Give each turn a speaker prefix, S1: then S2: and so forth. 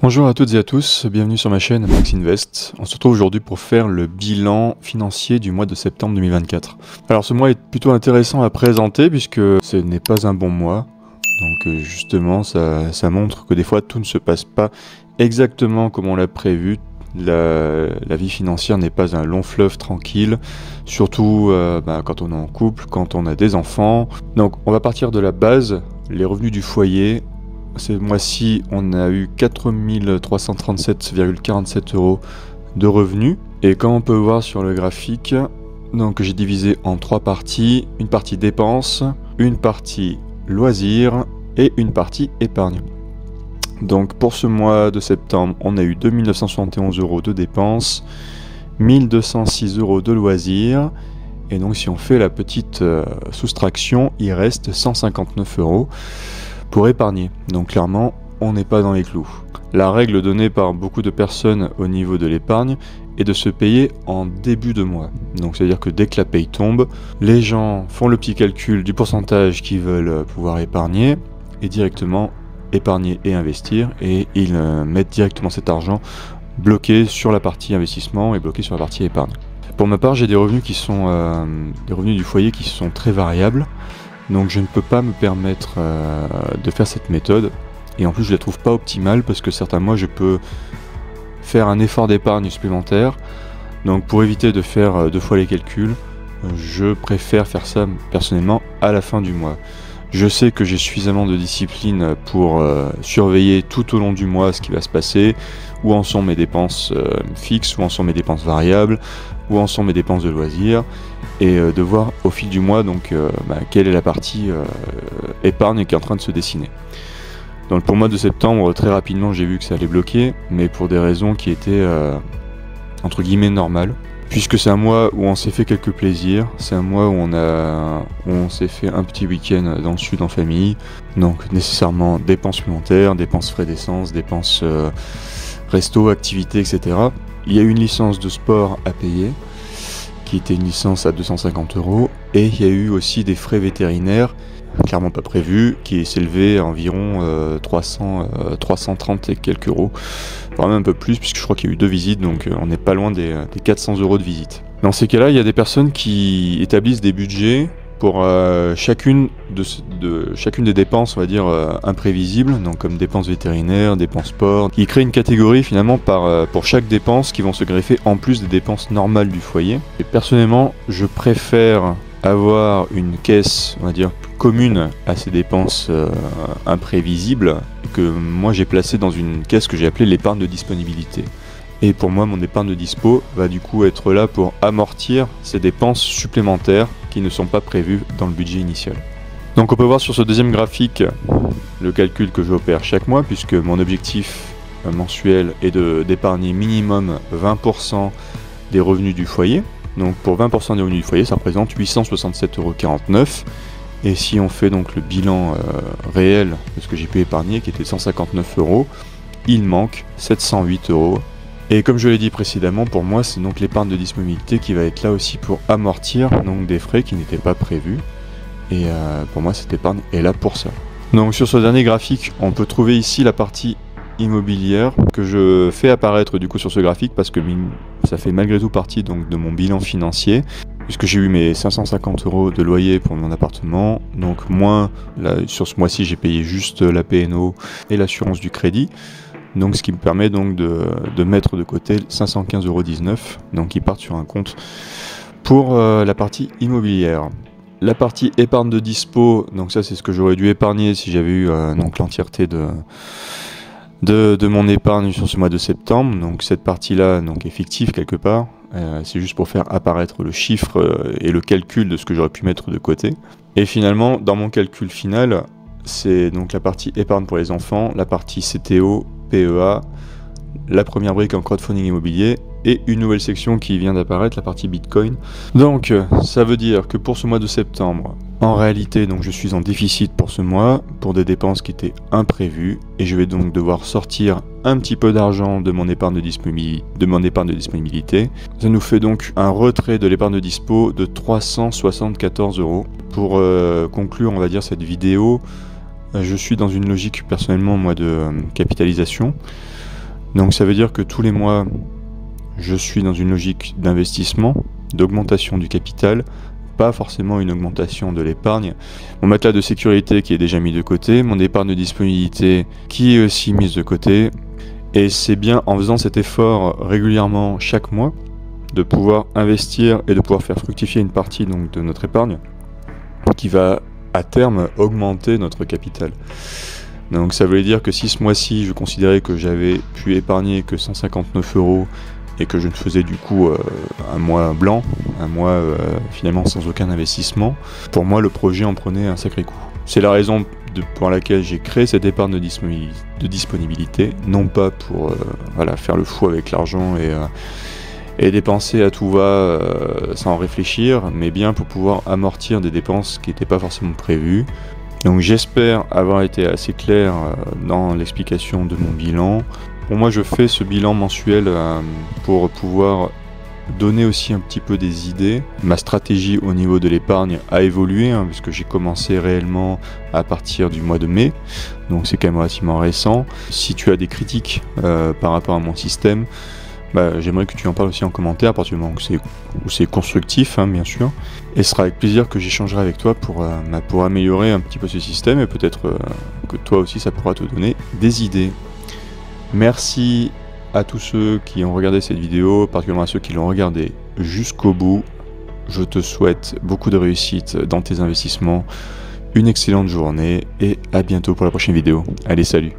S1: Bonjour à toutes et à tous, bienvenue sur ma chaîne Max Invest. On se retrouve aujourd'hui pour faire le bilan financier du mois de septembre 2024. Alors ce mois est plutôt intéressant à présenter puisque ce n'est pas un bon mois. Donc justement ça montre que des fois tout ne se passe pas exactement comme on l'a prévu. La vie financière n'est pas un long fleuve tranquille, surtout quand on est en couple, quand on a des enfants. Donc on va partir de la base, les revenus du foyer. Ce mois-ci, on a eu 4 337,47 € de revenus. Et comme on peut voir sur le graphique, donc j'ai divisé en 3 parties. Une partie dépenses, une partie loisirs et une partie épargne. Donc pour ce mois de septembre, on a eu 2 971 € de dépenses, 1 206 € de loisirs. Et donc si on fait la petite soustraction, il reste 159 € pour épargner. Donc clairement, on n'est pas dans les clous. La règle donnée par beaucoup de personnes au niveau de l'épargne est de se payer en début de mois. Donc c'est-à-dire que dès que la paye tombe, les gens font le petit calcul du pourcentage qu'ils veulent pouvoir épargner et directement épargner et investir, et ils mettent directement cet argent bloqué sur la partie investissement et bloqué sur la partie épargne. Pour ma part, j'ai des revenus qui sont des revenus du foyer qui sont très variables. Donc je ne peux pas me permettre de faire cette méthode, et en plus je la trouve pas optimale parce que certains mois je peux faire un effort d'épargne supplémentaire. Donc pour éviter de faire deux fois les calculs, je préfère faire ça personnellement à la fin du mois. Je sais que j'ai suffisamment de discipline pour surveiller tout au long du mois ce qui va se passer, où en sont mes dépenses fixes, où en sont mes dépenses variables, où en sont mes dépenses de loisirs, et de voir au fil du mois donc quelle est la partie épargne qui est en train de se dessiner. Donc pour le mois de septembre, très rapidement j'ai vu que ça allait bloquer, mais pour des raisons qui étaient entre guillemets normales, puisque c'est un mois où on s'est fait quelques plaisirs, c'est un mois où on s'est fait un petit week-end dans le sud en famille, donc nécessairement dépenses supplémentaires, dépenses frais d'essence, dépenses resto, activités, etc. Il y a eu une licence de sport à payer, qui était une licence à 250 €, et il y a eu aussi des frais vétérinaires, clairement pas prévus, qui s'élevaient à environ 330 et quelques euros, voire même un peu plus, puisque je crois qu'il y a eu 2 visites, donc on n'est pas loin des 400 € de visite. Dans ces cas-là, il y a des personnes qui établissent des budgets pour chacune des dépenses, on va dire, imprévisibles, donc comme dépenses vétérinaires, dépenses sport. Ils créent une catégorie finalement pour chaque dépense qui vont se greffer en plus des dépenses normales du foyer. Et personnellement, je préfère avoir une caisse, on va dire, commune à ces dépenses imprévisibles, que moi j'ai placé dans une caisse que j'ai appelée l'épargne de disponibilité. Et pour moi, mon épargne de dispo va du coup être là pour amortir ces dépenses supplémentaires qui ne sont pas prévues dans le budget initial. Donc on peut voir sur ce deuxième graphique le calcul que j'opère chaque mois, puisque mon objectif mensuel est d'épargner minimum 20% des revenus du foyer. Donc pour 20% des revenus du foyer, ça représente 867,49 €. Et si on fait donc le bilan réel de ce que j'ai pu épargner, qui était 159 €, il manque 708 €. Et comme je l'ai dit précédemment, pour moi c'est donc l'épargne de disponibilité qui va être là aussi pour amortir donc des frais qui n'étaient pas prévus. Et pour moi cette épargne est là pour ça. Donc sur ce dernier graphique, on peut trouver ici la partie immobilière que je fais apparaître du coup sur ce graphique parce que ça fait malgré tout partie donc de mon bilan financier, puisque j'ai eu mes 550 € de loyer pour mon appartement, donc moins là, sur ce mois-ci j'ai payé juste la P&O et l'assurance du crédit. Donc ce qui me permet donc de mettre de côté 515,19 €, donc qui partent sur un compte pour la partie immobilière. La partie épargne de dispo, donc ça c'est ce que j'aurais dû épargner si j'avais eu donc l'entièreté de mon épargne sur ce mois de septembre. Donc cette partie-là donc est fictive quelque part, c'est juste pour faire apparaître le chiffre et le calcul de ce que j'aurais pu mettre de côté. Et finalement, dans mon calcul final, c'est donc la partie épargne pour les enfants, la partie CTO, PEA, la première brique en crowdfunding immobilier et une nouvelle section qui vient d'apparaître, la partie Bitcoin. Donc ça veut dire que pour ce mois de septembre, en réalité donc je suis en déficit pour ce mois, pour des dépenses qui étaient imprévues, et je vais donc devoir sortir un petit peu d'argent de mon épargne de disponibilité. Ça nous fait donc un retrait de l'épargne de dispo de 374 €. Pour conclure on va dire cette vidéo, je suis dans une logique personnellement moi de capitalisation. Donc ça veut dire que tous les mois, je suis dans une logique d'investissement, d'augmentation du capital, pas forcément une augmentation de l'épargne. Mon matelas de sécurité qui est déjà mis de côté, mon épargne de disponibilité qui est aussi mise de côté. Et c'est bien en faisant cet effort régulièrement chaque mois de pouvoir investir et de pouvoir faire fructifier une partie donc, de notre épargne qui va à terme augmenter notre capital. Donc ça voulait dire que si ce mois-ci je considérais que j'avais pu épargner que 159 € et que je ne faisais du coup un mois blanc, un mois finalement sans aucun investissement, pour moi le projet en prenait un sacré coup. C'est la raison pour laquelle j'ai créé cette épargne de disponibilité, non pas pour faire le fou avec l'argent et dépenser à tout va sans réfléchir, mais bien pour pouvoir amortir des dépenses qui n'étaient pas forcément prévues. Donc j'espère avoir été assez clair dans l'explication de mon bilan. Pour moi, je fais ce bilan mensuel pour pouvoir donner aussi un petit peu des idées. Ma stratégie au niveau de l'épargne a évolué, puisque j'ai commencé réellement à partir du mois de mai, donc c'est quand même relativement récent. Si tu as des critiques par rapport à mon système, j'aimerais que tu en parles aussi en commentaire, à partir du moment où c'est constructif, bien sûr. Et ce sera avec plaisir que j'échangerai avec toi pour améliorer un petit peu ce système, et peut-être que toi aussi ça pourra te donner des idées. Merci à tous ceux qui ont regardé cette vidéo, particulièrement à ceux qui l'ont regardé jusqu'au bout. Je te souhaite beaucoup de réussite dans tes investissements, une excellente journée et à bientôt pour la prochaine vidéo. Allez, salut!